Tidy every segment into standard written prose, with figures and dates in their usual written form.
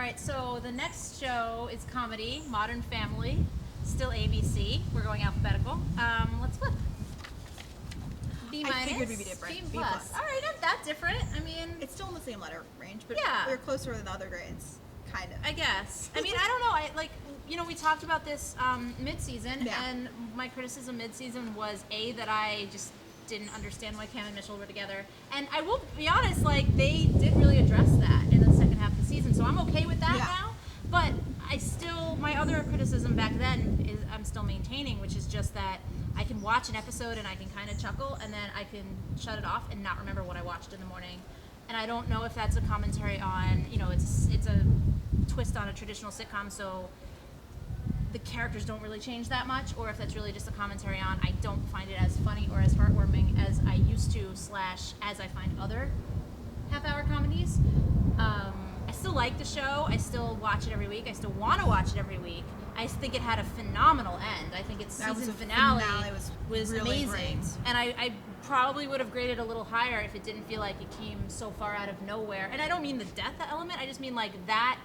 right, so the next show is comedy, Modern Family, still ABC. We're going alphabetical. Let's flip. B minus. I figured we'd be different. B plus. All right, not that different. I mean, it's still in the same letter range, but yeah, we're closer than other grades, kind of. I guess. I mean, I don't know. We talked about this mid-season, and my criticism mid-season was that I just didn't understand why Cam and Mitchell were together. And I will be honest, they did really address that in the second half of the season, so I'm okay with that now. But my other criticism back then is I'm still maintaining, which is just that I can watch an episode and I can kind of chuckle, and then I can shut it off and not remember what I watched in the morning. And I don't know if that's a commentary on, it's a twist on a traditional sitcom, so the characters don't really change that much, or if that's really just a commentary on I don't find it as funny or as heartwarming as I used to / as I find other half-hour comedies. I still like the show. I still watch it every week. I still want to watch it every week. I think it had a phenomenal end. I think its season finale was really amazing. Great. And I probably would have graded a little higher if it didn't feel like it came so far out of nowhere. And I don't mean the death element. I just mean that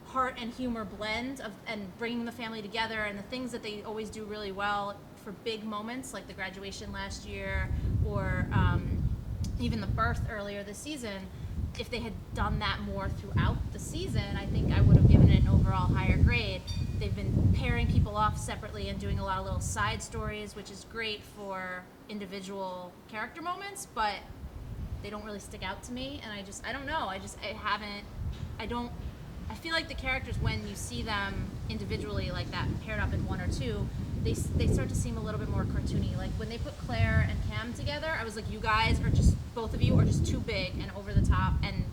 heart and humor blend and bringing the family together, and the things that they always do really well for big moments like the graduation last year or even the birth earlier this season. If they had done that more throughout the season, I think I would have given it an overall higher grade. They've been pairing people off separately and doing a lot of little side stories, which is great for individual character moments, but they don't really stick out to me. And I don't know. I feel like the characters, when you see them individually like that, paired up in one or two, they start to seem a little bit more cartoony. Like when they put Claire and Cam together, I was like, you guys are just, both of you are just too big and over the top and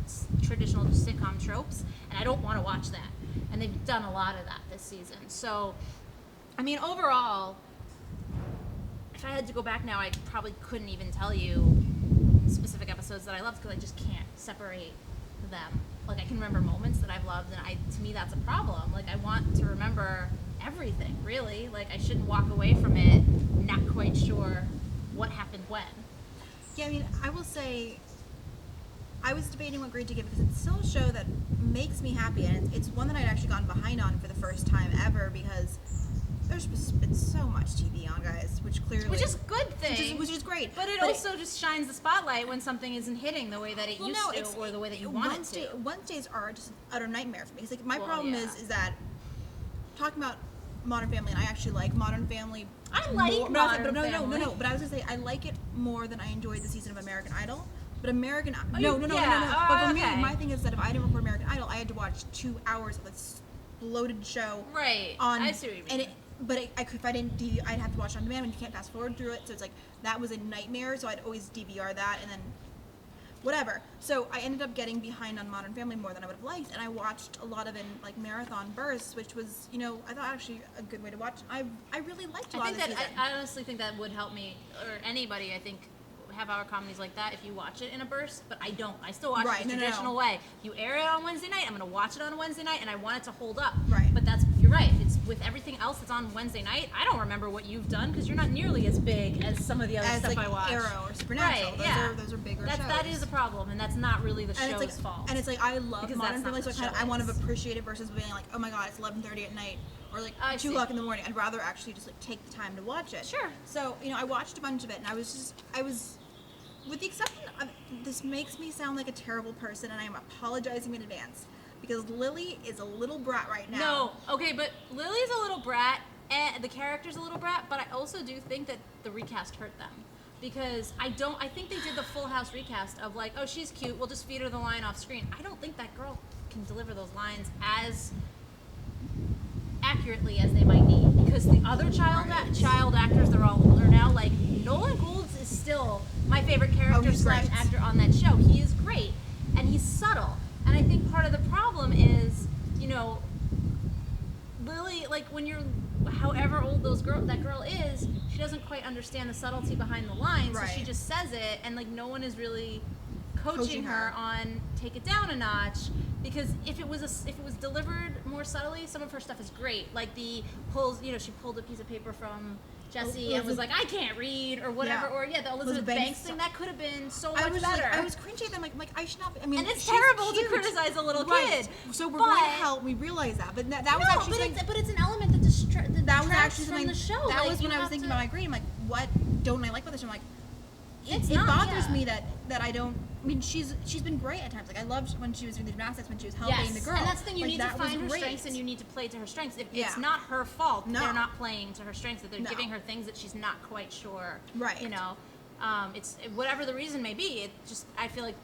traditional sitcom tropes, and I don't want to watch that. And they've done a lot of that this season. So, I mean, overall, if I had to go back now, I probably couldn't even tell you specific episodes that I loved because I just can't separate them. I can remember moments that I've loved, and to me that's a problem. I want to remember everything, really. I shouldn't walk away from it not quite sure what happened when. Yeah, I mean, I will say I was debating what grade to give because it's still a show that makes me happy, and it's one that I'd actually gotten behind on for the first time ever because there's been so much TV on, guys, which is a good thing, which is great, but it also just shines the spotlight when something isn't hitting the way that it used to, or the way that you want it to. Wednesdays are just an utter nightmare for me. Because my problem is that talking about Modern Family, and I actually like Modern Family. I like Modern Family. No. But I was gonna say I like it more than I enjoyed the season of American Idol. But no. But for me, my thing is that if I didn't record American Idol, I had to watch 2 hours of this bloated show. Right. I see what you mean. If I didn't, I'd have to watch it on demand, and you can't fast forward through it. So it's that was a nightmare. So I'd always DVR that, and then whatever. So I ended up getting behind on Modern Family more than I would have liked, and I watched a lot of it in marathon bursts, which was, I thought actually a good way to watch. I really liked a lot of the season. I honestly think that would help me, or anybody, I think, have our comedies like that if you watch it in a burst, but I don't. I still watch it the traditional way. You air it on Wednesday night, I'm going to watch it on a Wednesday night, and I want it to hold up. Right. But you're right. It's with everything else that's on Wednesday night, I don't remember what you've done because you're not nearly as big as some of the other stuff I watch. Arrow or Supernatural. Right, those are bigger shows. That is a problem, and that's not really the show's fault. And it's I love Modern Family, so I want to appreciate it versus being oh my god, it's 11:30 at night. Or 2 o'clock in the morning. I'd rather actually just take the time to watch it. Sure. So, I watched a bunch of it, and I was with the exception of, this makes me sound like a terrible person, and I am apologizing in advance, because Lily is a little brat right now. No, okay, but Lily's a little brat, and the character's a little brat, but I also do think that the recast hurt them. Because I think they did the Full House recast of oh, she's cute, we'll just feed her the line off screen. I don't think that girl can deliver those lines as accurately as they might need, because the other child actors, they're all older now. Nolan Goulds is still my favorite character / actor on that show. He is great, and he's subtle. And I think part of the problem is, Lily, when you're however old that girl is, she doesn't quite understand the subtlety behind the lines, so she just says it, and no one is really coaching her on take it down a notch. because if it was delivered more subtly, some of her stuff is great. Like she pulled a piece of paper from Jesse and was like, I can't read, or whatever, or the Elizabeth Banks thing, that could have been so much better. I was cringing at them, like I should not. I mean, and it's terrible to criticize a little kid. So we're going to help. We realize that, but that was actually but it's an element that that was actually from the show. That was when I was thinking about my grade. I'm like, what don't I like about this? I'm like, it not, bothers me that I don't. I mean, she's been great at times. Like I loved when she was doing the gymnastics, when she was helping the girl. And that's the thing. You need to find her strengths, and you need to play to her strengths. If it's not her fault, they're not playing to her strengths. That they're giving her things that she's not quite sure. Right. You know, it's whatever the reason may be. It just I feel like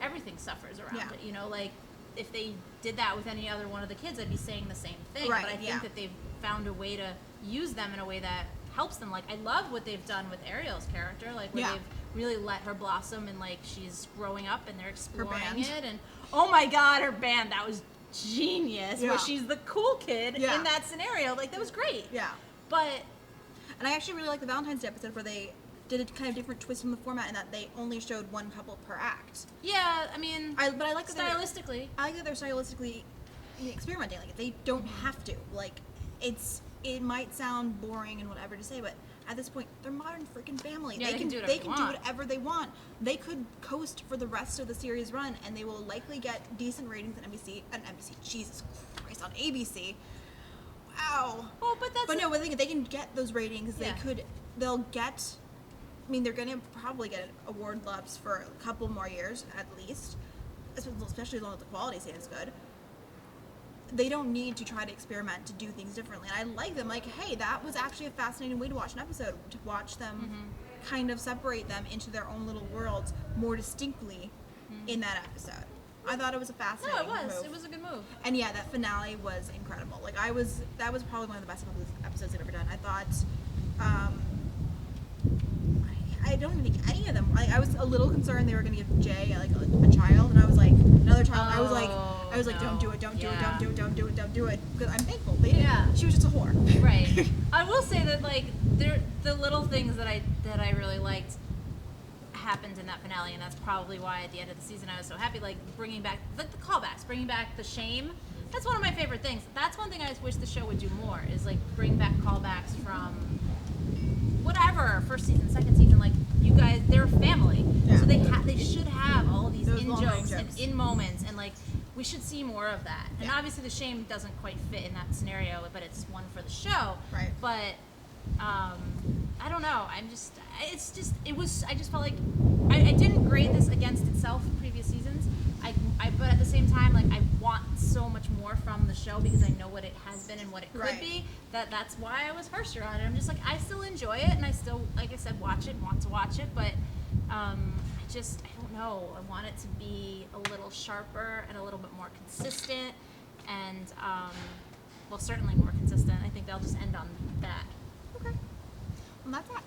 everything suffers around it. You know, like if they did that with any other one of the kids, I'd be saying the same thing. Right. But I think that they've found a way to use them in a way that helps them. Like I love what they've done with Ariel's character. Like where they've really let her blossom, and like she's growing up and they're exploring it. And oh my god, her band, that was genius. Where she's the cool kid in that scenario. Like that was great. But and I actually really like the Valentine's Day episode where they did a kind of different twist in the format, in that they only showed one couple per act. Yeah, I mean, but I like stylistically. I like that they're stylistically experimenting. Like they don't have to. Like it might sound boring and whatever to say, but at this point, they're Modern freaking Family. Yeah, they can do whatever they want. They could coast for the rest of the series run, and they will likely get decent ratings on NBC. Jesus Christ, on ABC. Wow. Well, but they can get those ratings. They'll get. I mean, they're gonna probably get award loves for a couple more years at least, especially as long as the quality stays good. They don't need to try to experiment to do things differently. And I like them. Like, hey, that was actually a fascinating way to watch an episode, to watch them kind of separate them into their own little worlds more distinctly in that episode. I thought it was a fascinating move. It was a good move. And yeah, that finale was incredible. Like that was probably one of the best episodes I've ever done. I thought, I don't even think any of them. I was a little concerned they were going to give Jay like a child, and I was like, another child. I was like, don't do it, don't do it. Because I'm thankful they didn't. Yeah. She was just a whore. Right. I will say that like the little things that I really liked happened in that finale, and that's probably why at the end of the season I was so happy. Like bringing back the callbacks, bringing back the shame. That's one of my favorite things. That's one thing I wish the show would do more, is like bring back callbacks from whatever, first season, second season, like you guys, they're a family, so they should have all of these in-jokes and in-moments, and like we should see more of that. And obviously the shame doesn't quite fit in that scenario, but it's one for the show. Right. But I don't know. I just felt like I didn't grade this against itself previous seasons. But at the same time, like I want so much more from the show because I know what it has been and what it could be. That's why I was harsher on it. I'm just like, I still enjoy it, and I still, like I said, want to watch it, but I don't know. I want it to be a little sharper and a little bit more consistent, and certainly more consistent. I think they'll just end on that. Okay. Well, that's that.